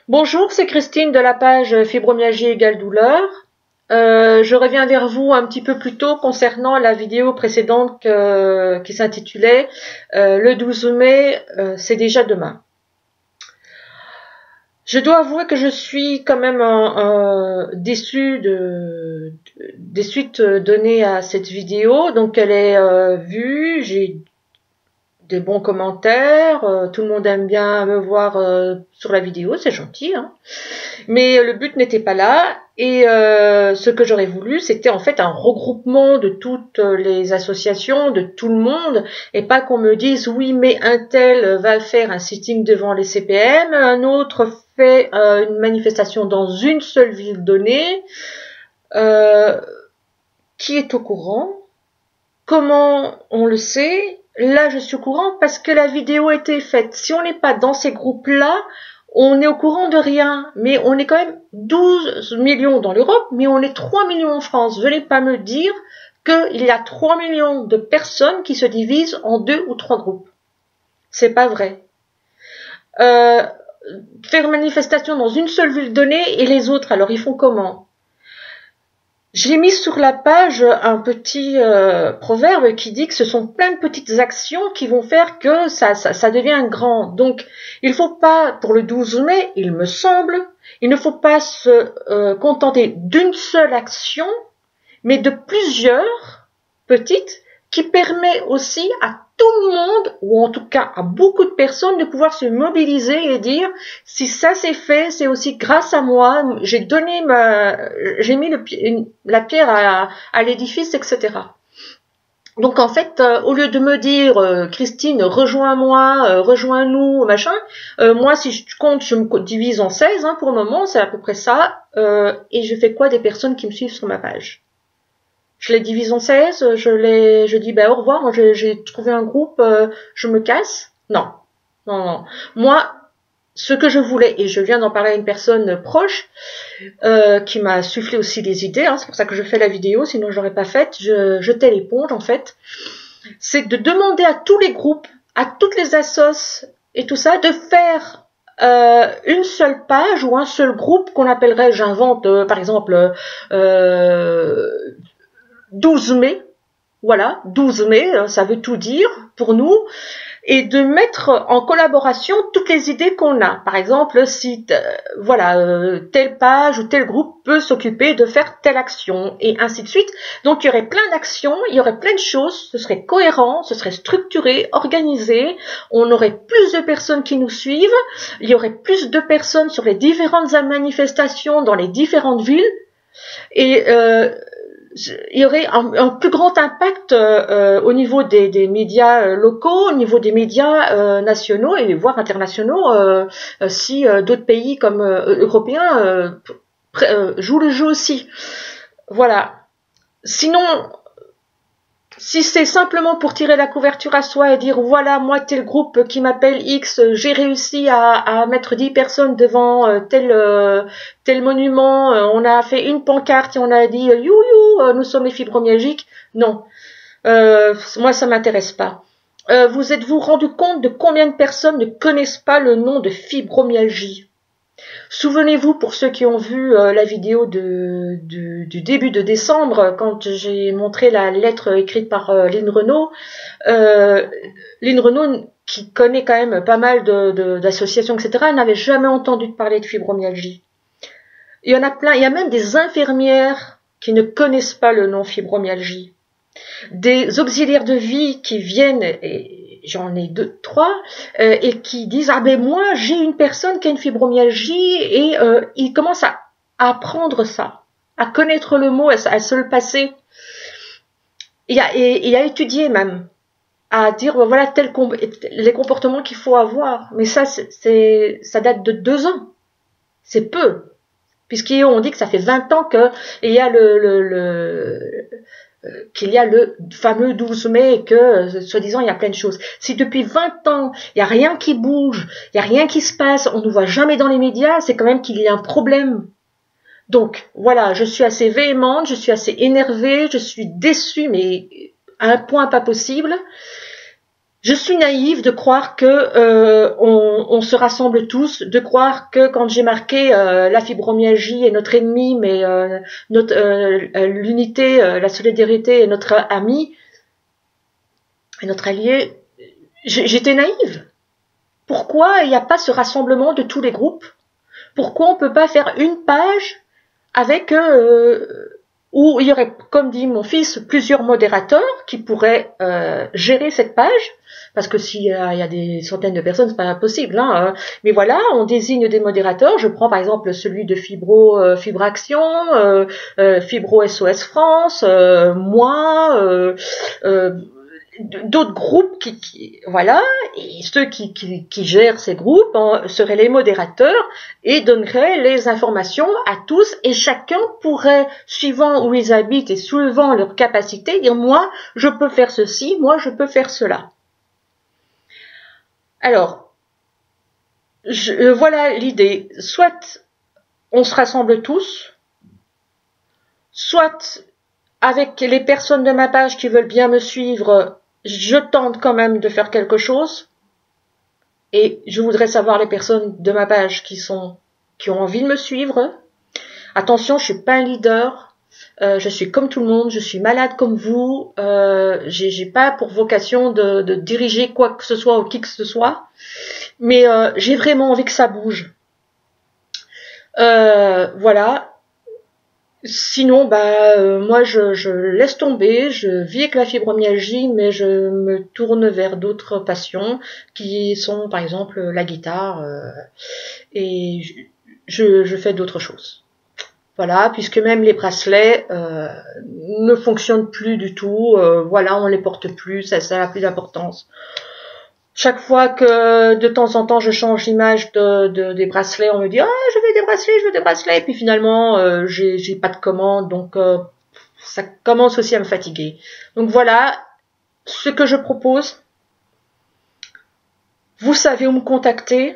Bonjour, c'est Christine de la page Fibromyalgie égale douleur. Je reviens vers vous un petit peu plus tôt concernant la vidéo précédente qui s'intitulait le 12 mai, c'est déjà demain. Je dois avouer que je suis quand même déçue des suites données à cette vidéo. Donc elle est vue, j'ai des bons commentaires, tout le monde aime bien me voir sur la vidéo, c'est gentil, hein. Mais le but n'était pas là, et ce que j'aurais voulu, c'était en fait un regroupement de toutes les associations, de tout le monde, et pas qu'on me dise oui, mais un tel va faire un sitting devant les CPM, un autre fait une manifestation dans une seule ville donnée. Qui est au courant? Comment on le sait? Là, je suis au courant parce que la vidéo a été faite. Si on n'est pas dans ces groupes-là, on est au courant de rien. Mais on est quand même 12 millions dans l'Europe, mais on est 3 millions en France. Venez pas me dire qu'il y a 3 millions de personnes qui se divisent en 2 ou 3 groupes. C'est pas vrai. Faire manifestation dans une seule ville donnée et les autres, alors ils font comment? J'ai mis sur la page un petit proverbe qui dit que ce sont plein de petites actions qui vont faire que ça devient grand. Donc, il faut pas, pour le 12 mai, il me semble, il ne faut pas se contenter d'une seule action, mais de plusieurs petites qui permet aussi à tout le monde, ou en tout cas à beaucoup de personnes, de pouvoir se mobiliser et dire si ça c'est fait, c'est aussi grâce à moi, j'ai mis la pierre à l'édifice, etc. Donc en fait, au lieu de me dire Christine, rejoins-moi, rejoins-nous, machin, moi si je compte, je me divise en 16 pour le moment, c'est à peu près ça, et je fais quoi des personnes qui me suivent sur ma page? Je les divise en 16, je dis au revoir, moi j'ai trouvé un groupe, je me casse. Non, non, non. Moi, ce que je voulais, et je viens d'en parler à une personne proche, qui m'a soufflé aussi des idées, c'est pour ça que je fais la vidéo, sinon je l'aurais pas faite, je jetais l'éponge en fait, c'est de demander à tous les groupes, à toutes les assos et tout ça, de faire une seule page ou un seul groupe qu'on appellerait, j'invente par exemple 12 mai, voilà, 12 mai, ça veut tout dire pour nous, et de mettre en collaboration toutes les idées qu'on a. Par exemple, si telle page ou tel groupe peut s'occuper de faire telle action, et ainsi de suite. Donc il y aurait plein d'actions, il y aurait plein de choses, ce serait cohérent, ce serait structuré, organisé, on aurait plus de personnes qui nous suivent, il y aurait plus de personnes sur les différentes manifestations dans les différentes villes, et il y aurait un plus grand impact au niveau des médias locaux, au niveau des médias nationaux et voire internationaux, si d'autres pays comme européens jouent le jeu aussi. Voilà. Sinon, si c'est simplement pour tirer la couverture à soi et dire voilà, moi tel groupe qui m'appelle X, j'ai réussi à mettre 10 personnes devant tel monument, on a fait une pancarte et on a dit nous sommes les fibromyalgiques. Non, moi ça m'intéresse pas. Vous êtes-vous rendu compte de combien de personnes ne connaissent pas le nom de fibromyalgie? Souvenez-vous, pour ceux qui ont vu la vidéo du début de décembre, quand j'ai montré la lettre écrite par Lynn Renaud, Lynn Renaud, qui connaît quand même pas mal d'associations, etc., n'avait jamais entendu parler de fibromyalgie. Il y en a plein, il y a même des infirmières qui ne connaissent pas le nom fibromyalgie. Des auxiliaires de vie qui viennent, et j'en ai 2, 3, et qui disent moi j'ai une personne qui a une fibromyalgie, et ils commencent à apprendre ça, à connaître le mot, à se le passer, et à étudier même, à dire voilà les comportements qu'il faut avoir. Mais ça date de 2 ans, c'est peu, puisqu'on dit que ça fait 20 ans qu'il y a qu'il y a le fameux 12 mai et que, soi-disant, il y a plein de choses. Si depuis 20 ans, il n'y a rien qui bouge, il n'y a rien qui se passe, on ne voit jamais dans les médias, c'est quand même qu'il y a un problème. Donc, voilà, je suis assez véhémente, je suis assez énervée, je suis déçue, mais à un point pas possible. Je suis naïve de croire que on se rassemble tous, de croire que quand j'ai marqué la fibromyalgie est notre ennemi, mais l'unité, la solidarité est notre ami et notre allié, j'étais naïve. Pourquoi il n'y a pas ce rassemblement de tous les groupes? Pourquoi on ne peut pas faire une page avec où il y aurait, comme dit mon fils, plusieurs modérateurs qui pourraient gérer cette page, parce que s'il y a des centaines de personnes, c'est pas possible. Hein, mais voilà, on désigne des modérateurs. Je prends par exemple celui de Fibraction, Fibro SOS France, moi, d'autres groupes voilà, et ceux qui gèrent ces groupes seraient les modérateurs et donneraient les informations à tous, et chacun pourrait, suivant où ils habitent et suivant leur capacité, dire moi je peux faire ceci, moi je peux faire cela. Alors voilà l'idée, soit on se rassemble tous, soit avec les personnes de ma page qui veulent bien me suivre, je tente quand même de faire quelque chose, et je voudrais savoir les personnes de ma page qui ont envie de me suivre. Attention, je suis pas un leader, je suis comme tout le monde, je suis malade comme vous, j'ai pas pour vocation de diriger quoi que ce soit ou qui que ce soit, mais j'ai vraiment envie que ça bouge. Voilà. Sinon, moi, je laisse tomber, je vis avec la fibromyalgie, mais je me tourne vers d'autres passions qui sont, par exemple, la guitare, et je fais d'autres choses. Voilà, puisque même les bracelets ne fonctionnent plus du tout, voilà, on les porte plus, ça n'a plus d'importance. Chaque fois que de temps en temps je change l'image des bracelets, on me dit je veux des bracelets, et puis finalement j'ai pas de commande, donc ça commence aussi à me fatiguer. Donc voilà ce que je propose. Vous savez où me contacter.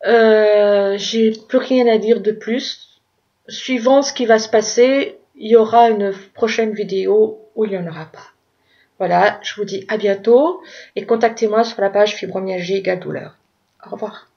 J'ai plus rien à dire de plus. Suivant ce qui va se passer, il y aura une prochaine vidéo où il n'y en aura pas. Voilà, je vous dis à bientôt et contactez-moi sur la page fibromyalgie égale douleur. Au revoir.